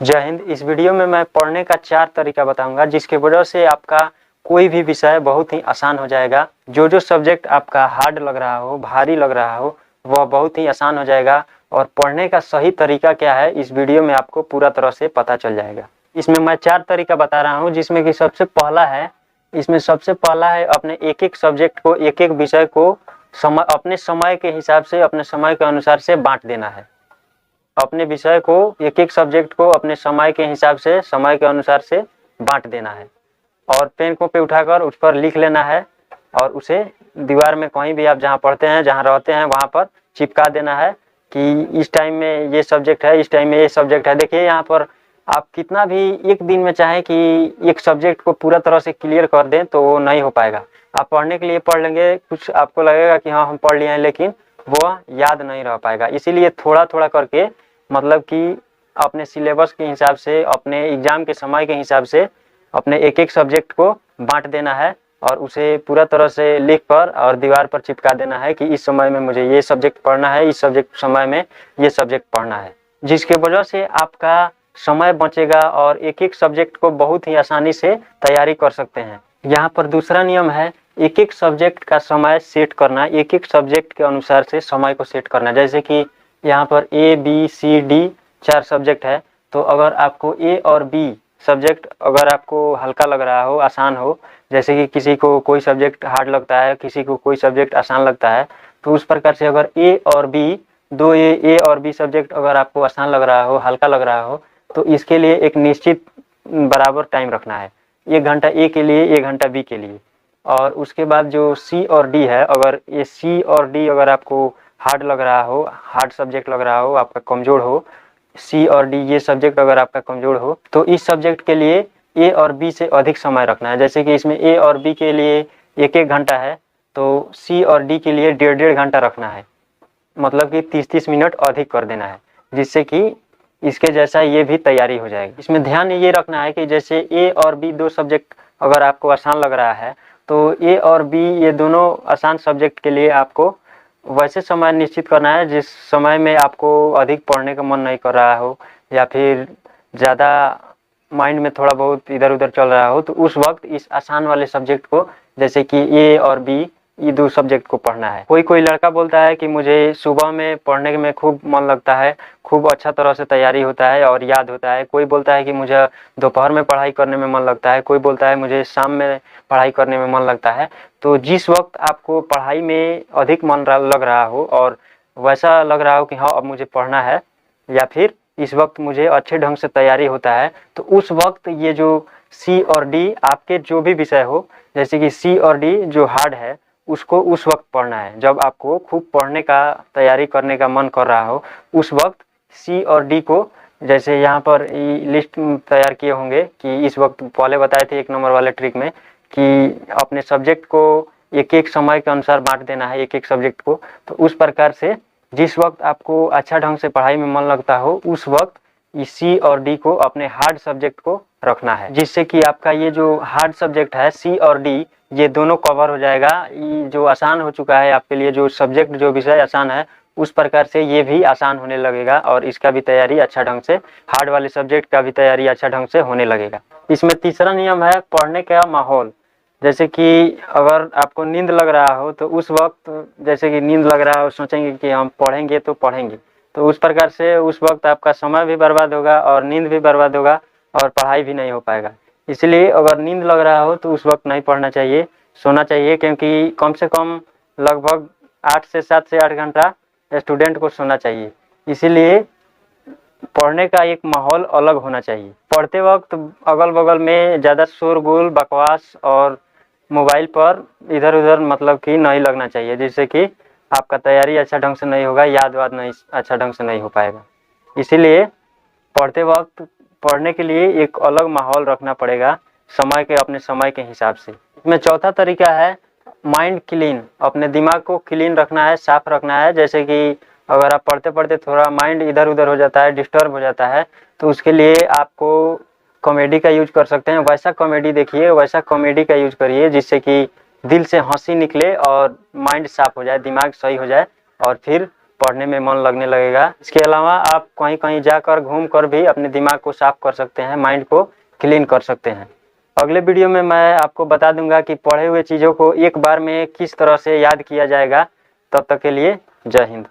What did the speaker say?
जय हिंद। इस वीडियो में मैं पढ़ने का 4 तरीका बताऊंगा जिसके वजह से आपका कोई भी विषय बहुत ही आसान हो जाएगा। जो सब्जेक्ट आपका हार्ड लग रहा हो, भारी लग रहा हो, वह बहुत ही आसान हो जाएगा। और पढ़ने का सही तरीका क्या है इस वीडियो में आपको पूरा तरह से पता चल जाएगा। इसमें मैं 4 तरीका बता रहा हूँ, जिसमें कि सबसे पहला है अपने एक एक सब्जेक्ट को, एक एक विषय को अपने समय के हिसाब से, अपने समय के अनुसार से बांट देना है। अपने विषय को, एक एक सब्जेक्ट को अपने समय के हिसाब से, समय के अनुसार से बांट देना है और पेन कॉपी उठाकर उस पर लिख लेना है और उसे दीवार में कहीं भी आप जहाँ पढ़ते हैं, जहाँ रहते हैं, वहाँ पर चिपका देना है कि इस टाइम में ये सब्जेक्ट है, इस टाइम में ये सब्जेक्ट है। देखिए यहाँ पर आप कितना भी एक दिन में चाहें कि एक सब्जेक्ट को पूरा तरह से क्लियर कर दें तो वो नहीं हो पाएगा। आप पढ़ने के लिए पढ़ लेंगे, कुछ आपको लगेगा कि हाँ हम पढ़ लिए हैं, लेकिन वह याद नहीं रह पाएगा। इसीलिए थोड़ा थोड़ा करके, मतलब कि अपने सिलेबस के हिसाब से, अपने एग्जाम के समय के हिसाब से अपने एक एक सब्जेक्ट को बांट देना है और उसे पूरा तरह से लिख कर और दीवार पर चिपका देना है कि इस समय में मुझे ये सब्जेक्ट पढ़ना है, इस सब्जेक्ट समय में ये सब्जेक्ट पढ़ना है। जिसके वजह से आपका समय बचेगा और एक एक सब्जेक्ट को बहुत ही आसानी से तैयारी कर सकते हैं। यहाँ पर दूसरा नियम है, एक एक सब्जेक्ट का समय सेट करना, एक एक सब्जेक्ट के अनुसार से समय को सेट करना। जैसे कि यहाँ पर A B C D 4 subject है, तो अगर आपको ए और बी सब्जेक्ट अगर आपको हल्का लग रहा हो, आसान हो, जैसे कि किसी को कोई सब्जेक्ट हार्ड लगता है, किसी को कोई सब्जेक्ट आसान लगता है, तो उस प्रकार से अगर ए और बी, दो ए और बी सब्जेक्ट अगर आपको आसान लग रहा हो, हल्का लग रहा हो, तो इसके लिए एक निश्चित बराबर टाइम रखना है। 1 घंटा ए के लिए, 1 घंटा बी के लिए। और उसके बाद जो सी और डी है, अगर ये सी और डी अगर आपको हार्ड लग रहा हो, हार्ड सब्जेक्ट लग रहा हो, आपका कमज़ोर हो, सी और डी ये सब्जेक्ट अगर आपका कमज़ोर हो, तो इस सब्जेक्ट के लिए ए और बी से अधिक समय रखना है। जैसे कि इसमें ए और बी के लिए 1-1 घंटा है, तो सी और डी के लिए 1.5-1.5 घंटा रखना है, मतलब कि 30-30 मिनट अधिक कर देना है, जिससे कि इसके जैसा ये भी तैयारी हो जाएगी। इसमें ध्यान ये रखना है कि जैसे ए और बी 2 सब्जेक्ट अगर आपको आसान लग रहा है, तो ए और बी ये दोनों आसान सब्जेक्ट के लिए आपको वैसे समय निश्चित करना है जिस समय में आपको अधिक पढ़ने का मन नहीं कर रहा हो या फिर ज़्यादा माइंड में थोड़ा बहुत इधर उधर चल रहा हो, तो उस वक्त इस आसान वाले सब्जेक्ट को, जैसे कि ए और बी ये 2 सब्जेक्ट को पढ़ना है। कोई लड़का बोलता है कि मुझे सुबह में पढ़ने में खूब मन लगता है, खूब अच्छा तरह से तैयारी होता है और याद होता है। कोई बोलता है कि मुझे दोपहर में पढ़ाई करने में मन लगता है, कोई बोलता है मुझे शाम में पढ़ाई करने में मन लगता है। तो जिस वक्त आपको पढ़ाई में अधिक मन लग रहा हो और वैसा लग रहा हो कि हाँ अब मुझे पढ़ना है, या फिर इस वक्त मुझे अच्छे ढंग से तैयारी होता है, तो उस वक्त ये जो सी और डी आपके जो भी विषय हो, जैसे कि सी और डी जो हार्ड है उसको उस वक्त पढ़ना है। जब आपको खूब पढ़ने का, तैयारी करने का मन कर रहा हो, उस वक्त सी और डी को, जैसे यहाँ पर लिस्ट तैयार किए होंगे कि इस वक्त पहले बताए थे 1 नंबर वाले ट्रिक में कि अपने सब्जेक्ट को एक एक समय के अनुसार बांट देना है, एक एक सब्जेक्ट को। तो उस प्रकार से जिस वक्त आपको अच्छा ढंग से पढ़ाई में मन लगता हो, उस वक्त इस सी और डी को अपने हार्ड सब्जेक्ट को रखना है, जिससे कि आपका ये जो हार्ड सब्जेक्ट है सी और डी ये दोनों कवर हो जाएगा। ये जो आसान हो चुका है आपके लिए, जो सब्जेक्ट, जो विषय आसान है, उस प्रकार से ये भी आसान होने लगेगा और इसका भी तैयारी अच्छा ढंग से, हार्ड वाले सब्जेक्ट का भी तैयारी अच्छा ढंग से होने लगेगा। इसमें तीसरा नियम है पढ़ने का माहौल। जैसे कि अगर आपको नींद लग रहा हो, तो उस वक्त, जैसे कि नींद लग रहा हो, सोचेंगे कि हम पढ़ेंगे तो पढ़ेंगे, तो उस प्रकार से उस वक्त आपका समय भी बर्बाद होगा और नींद भी बर्बाद होगा और पढ़ाई भी नहीं हो पाएगा। इसलिए अगर नींद लग रहा हो तो उस वक्त नहीं पढ़ना चाहिए, सोना चाहिए, क्योंकि कम से कम लगभग 8 से 7 से 8 घंटा स्टूडेंट को सोना चाहिए। इसीलिए पढ़ने का एक माहौल अलग होना चाहिए। पढ़ते वक्त अगल बगल में ज़्यादा शोरगुल, बकवास और मोबाइल पर इधर उधर मतलब कि नहीं लगना चाहिए, जिससे कि आपका तैयारी अच्छा ढंग से नहीं होगा, याद नहीं अच्छा ढंग से नहीं हो पाएगा। इसीलिए पढ़ते वक्त पढ़ने के लिए एक अलग माहौल रखना पड़ेगा, समय के, अपने समय के हिसाब से। इसमें चौथा तरीका है माइंड क्लीन। अपने दिमाग को क्लीन रखना है, साफ रखना है। जैसे कि अगर आप पढ़ते पढ़ते थोड़ा माइंड इधर उधर हो जाता है, डिस्टर्ब हो जाता है, तो उसके लिए आपको कॉमेडी का यूज कर सकते हैं। वैसा कॉमेडी देखिए, वैसा कॉमेडी का यूज करिए जिससे कि दिल से हंसी निकले और माइंड साफ हो जाए, दिमाग सही हो जाए और फिर पढ़ने में मन लगने लगेगा। इसके अलावा आप कहीं कहीं जाकर घूम कर भी अपने दिमाग को साफ कर सकते हैं, माइंड को क्लीन कर सकते हैं। अगले वीडियो में मैं आपको बता दूंगा कि पढ़े हुए चीज़ों को एक बार में किस तरह से याद किया जाएगा। तब तक के लिए जय हिंद।